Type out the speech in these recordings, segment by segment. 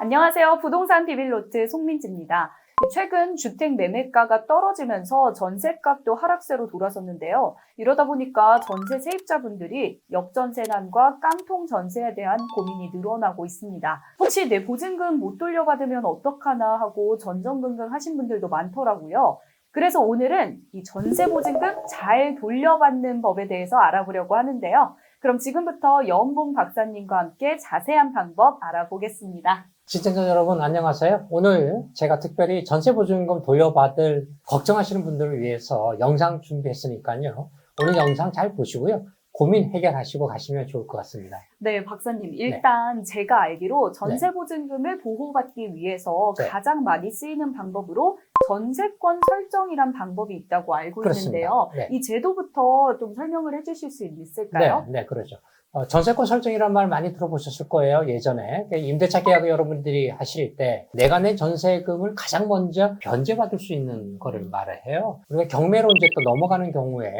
안녕하세요. 부동산 비빌로트 송민지입니다. 최근 주택 매매가가 떨어지면서 전셋값도 하락세로 돌아섰는데요. 이러다 보니까 전세 세입자분들이 역전세난과 깡통 전세에 대한 고민이 늘어나고 있습니다. 혹시 내 보증금 못 돌려받으면 어떡하나 하고 전전긍긍 하신 분들도 많더라고요. 그래서 오늘은 이 전세 보증금 잘 돌려받는 법에 대해서 알아보려고 하는데요. 그럼 지금부터 여은봉 박사님과 함께 자세한 방법 알아보겠습니다. 시청자 여러분 안녕하세요. 오늘 제가 특별히 전세보증금 돌려받을 걱정하시는 분들을 위해서 영상 준비했으니까요. 오늘 영상 잘 보시고요. 고민 해결하시고 가시면 좋을 것 같습니다. 네, 박사님. 일단 제가 알기로 전세보증금을 보호받기 위해서 네. 가장 많이 쓰이는 방법으로 전세권 설정이란 방법이 있다고 알고 그렇습니다. 있는데요. 네. 이 제도부터 좀 설명을 해주실 수 있을까요? 네, 그러죠. 전세권 설정이란 말 많이 들어보셨을 거예요, 예전에. 임대차 계약을 여러분들이 하실 때 내가 낸 전세금을 가장 먼저 변제받을 수 있는 거를 말을 해요. 그리고 경매로 이제 또 넘어가는 경우에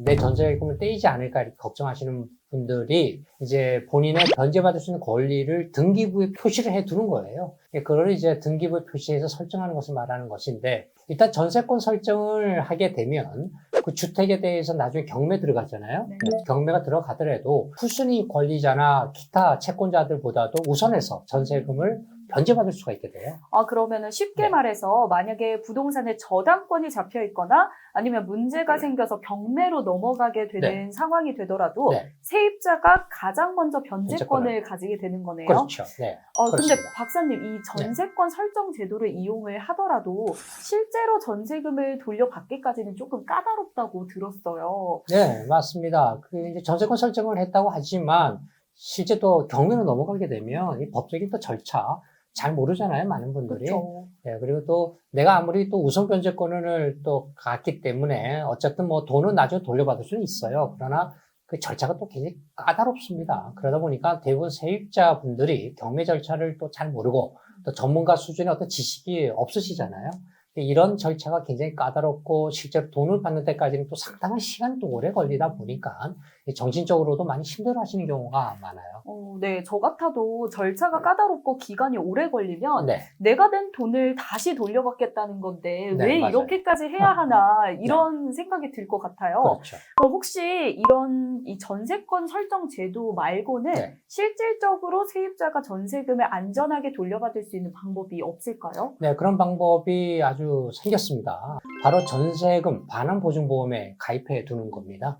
내 전세금을 떼이지 않을까 이렇게 걱정하시는 분들이 이제 본인의 변제받을 수 있는 권리를 등기부에 표시를 해 두는 거예요. 그걸 이제 등기부에 표시해서 설정하는 것을 말하는 것인데, 일단 전세권 설정을 하게 되면 그 주택에 대해서 나중에 경매 들어가잖아요. 네. 경매가 들어가더라도 후순위 권리자나 기타 채권자들보다도 우선해서 전세금을 변제받을 수가 있게 돼요. 그러면은 쉽게 네. 말해서 만약에 부동산에 저당권이 잡혀 있거나 아니면 문제가 생겨서 경매로 넘어가게 되는 상황이 되더라도 네. 세입자가 가장 먼저 변제권을 가지게 되는 거네요. 그렇죠. 네. 근데 그렇습니다. 박사님, 이 전세권 설정 제도를 이용을 하더라도 실제로 전세금을 돌려받기까지는 조금 까다롭다고 들었어요. 네, 맞습니다. 이제 전세권 설정을 했다고 하지만 실제 또 경매로 넘어가게 되면 이 법적인 또 절차 잘 모르잖아요, 많은 분들이. 그렇죠. 네, 그리고 또 내가 아무리 또 우선 변제권을 또 갖기 때문에 어쨌든 뭐 돈은 나중에 돌려받을 수는 있어요. 그러나 그 절차가 또 굉장히 까다롭습니다. 그러다 보니까 대부분 세입자분들이 경매 절차를 또 잘 모르고 또 전문가 수준의 어떤 지식이 없으시잖아요. 이런 절차가 굉장히 까다롭고 실제로 돈을 받는 데까지는 또 상당한 시간이 또 오래 걸리다 보니까 정신적으로도 많이 힘들어 하시는 경우가 많아요. 네, 저 같아도 절차가 까다롭고 기간이 오래 걸리면 네. 내가 낸 돈을 다시 돌려받겠다는 건데 네, 왜 맞아요. 이렇게까지 해야 하나 이런 생각이 들 것 같아요. 그렇죠. 그럼 혹시 이런 이 전세권 설정 제도 말고는 네. 실질적으로 세입자가 전세금을 안전하게 돌려받을 수 있는 방법이 없을까요? 네, 그런 방법이 아주 생겼습니다. 바로 전세금 반환보증보험에 가입해 두는 겁니다.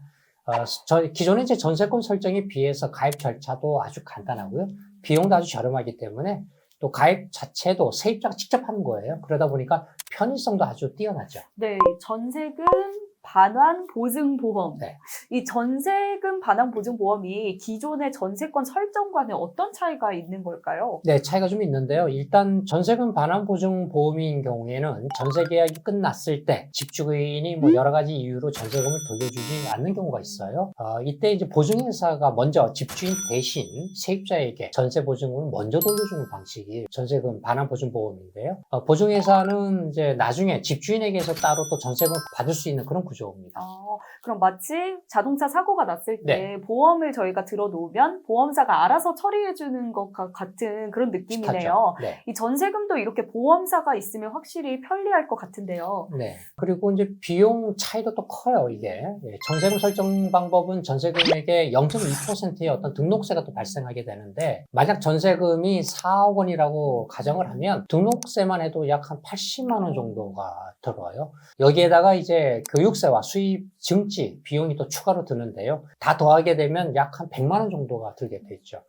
기존의 이제 전세권 설정에 비해서 가입 절차도 아주 간단하고요. 비용도 아주 저렴하기 때문에 또 가입 자체도 세입자가 직접 하는 거예요. 그러다 보니까 편의성도 아주 뛰어나죠. 네, 전세금 반환 보증보험. 네. 이 전세금 반환 보증보험이 기존의 전세권 설정과는 어떤 차이가 있는 걸까요? 네, 차이가 좀 있는데요. 일단 전세금 반환보증보험인 경우에는 전세 계약이 끝났을 때 집주인이 뭐 여러 가지 이유로 전세금을 돌려주지 않는 경우가 있어요. 이때 이제 보증회사가 먼저 집주인 대신 세입자에게 전세 보증금을 먼저 돌려주는 방식이 전세금 반환보증보험인데요. 보증회사는 이제 나중에 집주인에게서 따로 또 전세금을 받을 수 있는 그런 구조입니다. 그럼 마치 자동차 사고가 났을 때 보험을 저희가 들어놓으면 보험사가 알아서 처리해주는 것과 같은 그런 느낌이네요. 네. 이 전세금도 이렇게 보험사가 있으면 확실히 편리할 것 같은데요. 네. 그리고 이제 비용 차이도 또 커요, 이게. 전세금 설정 방법은 전세금액의 0.2%의 어떤 등록세가 또 발생하게 되는데, 만약 전세금이 4억 원이라고 가정을 하면 등록세만 해도 약 한 80만 원 정도가 들어요. 여기에다가 이제 교육세와 수입 증지 비용이 또 추가로 드는데요. 다 더하게 되면 약 한 100만 원 정도가 들게 되죠.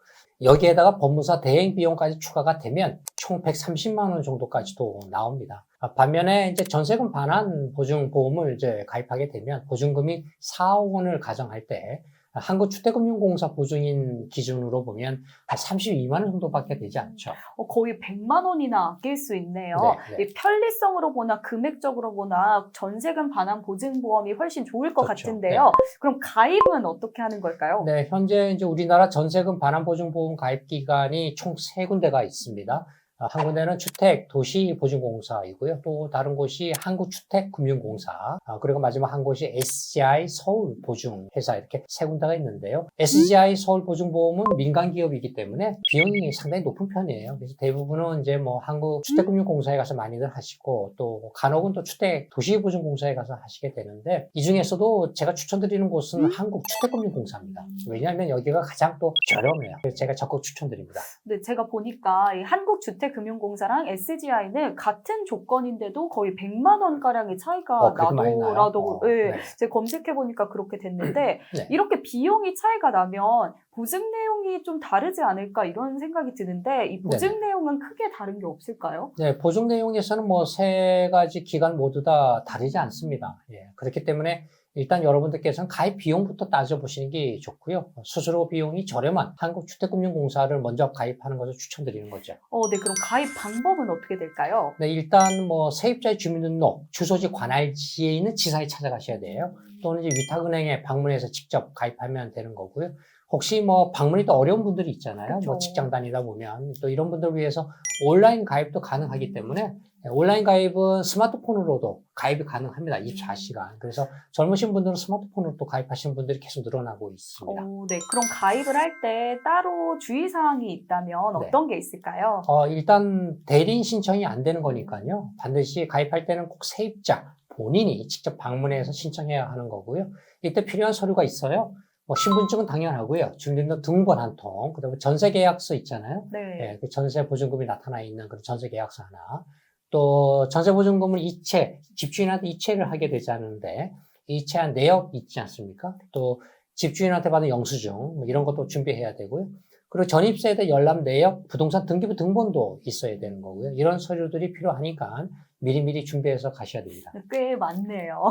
여기에다가 법무사 대행 비용까지 추가가 되면 총 130만 원 정도까지도 나옵니다. 반면에 이제 전세금 반환 보증보험을 이제 가입하게 되면 보증금이 4억 원을 가정할 때 한국주택금융공사 보증인 기준으로 보면 한 32만 원 정도밖에 되지 않죠. 거의 100만 원이나 아낄 수 있네요. 네. 이 편리성으로 보나 금액적으로 보나 전세금 반환 보증보험이 훨씬 좋을 것 그렇죠. 같은데요. 그럼 가입은 어떻게 하는 걸까요? 네, 현재 이제 우리나라 전세금 반환보증보험 가입 기관이 총 3군데가 있습니다. 한 군데는 주택도시보증공사이고요. 또 다른 곳이 한국주택금융공사, 그리고 마지막 한 곳이 SGI 서울보증회사 이렇게 세 군데가 있는데요. SGI 서울보증보험은 민간기업이기 때문에 비용이 상당히 높은 편이에요. 그래서 대부분은 이제 뭐 한국주택금융공사에 가서 많이들 하시고 또 간혹은 또 주택도시보증공사에 가서 하시게 되는데 이 중에서도 제가 추천드리는 곳은 한국주택금융공사입니다. 왜냐하면 여기가 가장 또 저렴해요. 그래서 제가 적극 추천드립니다. 네, 제가 보니까 이 한국주택금융공사랑 SGI는 같은 조건인데도 거의 100만 원가량의 차이가 그래도 많이 나요? 나더라도, 네, 네. 제가 검색해보니까 그렇게 됐는데, 네. 이렇게 비용이 차이가 나면 보증 내용이 좀 다르지 않을까 이런 생각이 드는데, 이 보증 네네. 내용은 크게 다른 게 없을까요? 네, 보증 내용에서는 뭐 세 가지 기간 모두 다 다르지 않습니다. 예, 그렇기 때문에 일단 여러분들께서는 가입 비용부터 따져보시는 게 좋고요. 수수료 비용이 저렴한 한국주택금융공사를 먼저 가입하는 것을 추천드리는 거죠. 네, 그럼 가입 방법은 어떻게 될까요? 네, 일단 뭐 세입자의 주민등록, 주소지 관할지에 있는 지사에 찾아가셔야 돼요. 또는 이제 위탁은행에 방문해서 직접 가입하면 되는 거고요. 혹시 뭐 방문이 또 어려운 분들이 있잖아요. 그쵸. 뭐 직장 다니다 보면 또 이런 분들을 위해서 온라인 가입도 가능하기 때문에 온라인 가입은 스마트폰으로도 가입이 가능합니다. 24시간. 그래서 젊으신 분들은 스마트폰으로 또 가입하시는 분들이 계속 늘어나고 있습니다. 네, 그럼 가입을 할 때 따로 주의사항이 있다면 네. 어떤 게 있을까요? 일단 대리인 신청이 안 되는 거니까요. 반드시 가입할 때는 꼭 세입자 본인이 직접 방문해서 신청해야 하는 거고요. 이때 필요한 서류가 있어요. 뭐 신분증은 당연하고요. 주민등록 등본 한 통, 그다음에 전세계약서 있잖아요. 네. 예, 그 전세보증금이 나타나 있는 그런 전세계약서 하나. 또 전세보증금을 이체, 집주인한테 이체를 하게 되지 않는데 이체한 내역 있지 않습니까? 또 집주인한테 받은 영수증 뭐 이런 것도 준비해야 되고요. 그리고 전입세대 열람 내역, 부동산 등기부 등본도 있어야 되는 거고요. 이런 서류들이 필요하니까 미리미리 준비해서 가셔야 됩니다. 꽤 많네요.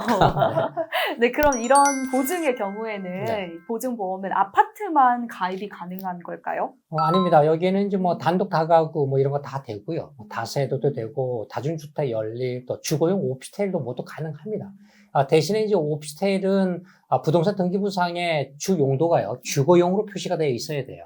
네, 그럼 이런 보증의 경우에는 네. 보증보험은 아파트만 가입이 가능한 걸까요? 아닙니다. 여기에는 이제 뭐 단독 다가구 뭐 이런 거 다 되고요. 뭐 다세도도 되고 다중주택 연립 또 주거용 오피스텔도 모두 가능합니다. 대신에 이제 오피스텔은 부동산 등기부상의 주 용도가요. 주거용으로 표시가 되어 있어야 돼요.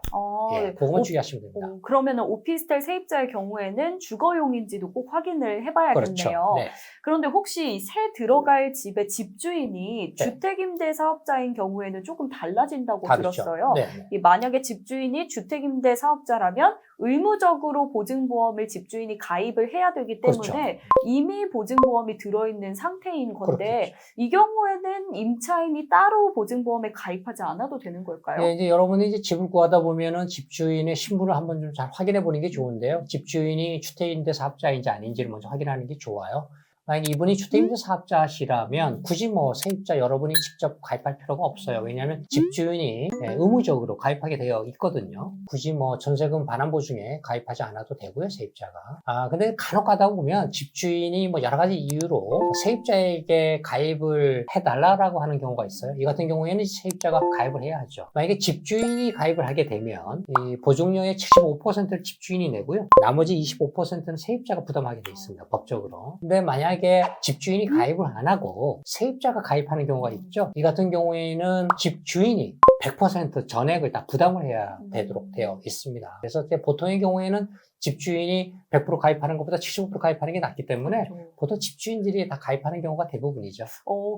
예, 네. 그것만 주의하시면 됩니다. 그러면 오피스텔 세입자의 경우에는 주거용인지도 꼭 확인을 해봐야겠네요. 그렇죠. 네. 그런데 혹시 새 들어갈 집의 집주인이 네. 주택임대 사업자인 경우에는 조금 달라진다고 다르죠. 들었어요. 네. 만약에 집주인이 주택임대 사업자라면 의무적으로 보증보험을 집주인이 가입을 해야 되기 때문에 그렇죠. 이미 보증보험이 들어있는 상태인 건데 그렇겠죠. 이 경우에는 임차인이 따로 보증보험에 가입하지 않아도 되는 걸까요? 예, 이제 여러분이 이제 집을 구하다 보면은 집주인의 신분을 한번 좀 잘 확인해 보는 게 좋은데요. 집주인이 주택임대 사업자인지 아닌지를 먼저 확인하는 게 좋아요. 만약 이분이 주택임대 사업자시라면 굳이 뭐 세입자 여러분이 직접 가입할 필요가 없어요. 왜냐하면 집주인이 의무적으로 가입하게 되어 있거든요. 굳이 뭐 전세금 반환 보증에 가입하지 않아도 되고요, 세입자가. 근데 간혹 가다 보면 집주인이 뭐 여러 가지 이유로 세입자에게 가입을 해달라고 하는 경우가 있어요. 이 같은 경우에는 세입자가 가입을 해야 하죠. 만약에 집주인이 가입을 하게 되면 이 보증료의 75%를 집주인이 내고요. 나머지 25%는 세입자가 부담하게 돼 있습니다, 법적으로. 근데 만약에 집주인이 가입을 안 하고 세입자가 가입하는 경우가 있죠. 이 같은 경우에는 집주인이 100% 전액을 다 부담을 해야 되도록 되어 있습니다. 그래서 보통의 경우에는 집주인이 100% 가입하는 것보다 75% 가입하는 게 낫기 때문에 그렇죠. 보통 집주인들이 다 가입하는 경우가 대부분이죠.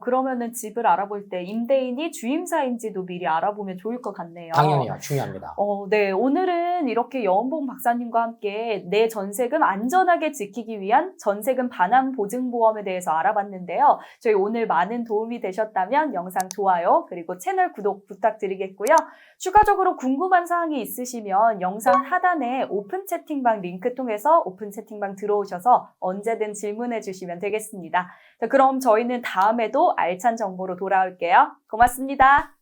그러면은 집을 알아볼 때 임대인이 주임사인지도 미리 알아보면 좋을 것 같네요. 당연히요. 중요합니다. 네. 오늘은 이렇게 여원봉 박사님과 함께 내 전세금 안전하게 지키기 위한 전세금 반환 보증보험에 대해서 알아봤는데요. 저희 오늘 많은 도움이 되셨다면 영상 좋아요, 그리고 채널 구독 부탁드리겠고요. 추가적으로 궁금한 사항이 있으시면 영상 하단에 오픈 채팅방 링크 통해서 오픈 채팅방 들어오셔서 언제든 질문해 주시면 되겠습니다. 자, 그럼 저희는 다음에도 알찬 정보로 돌아올게요. 고맙습니다.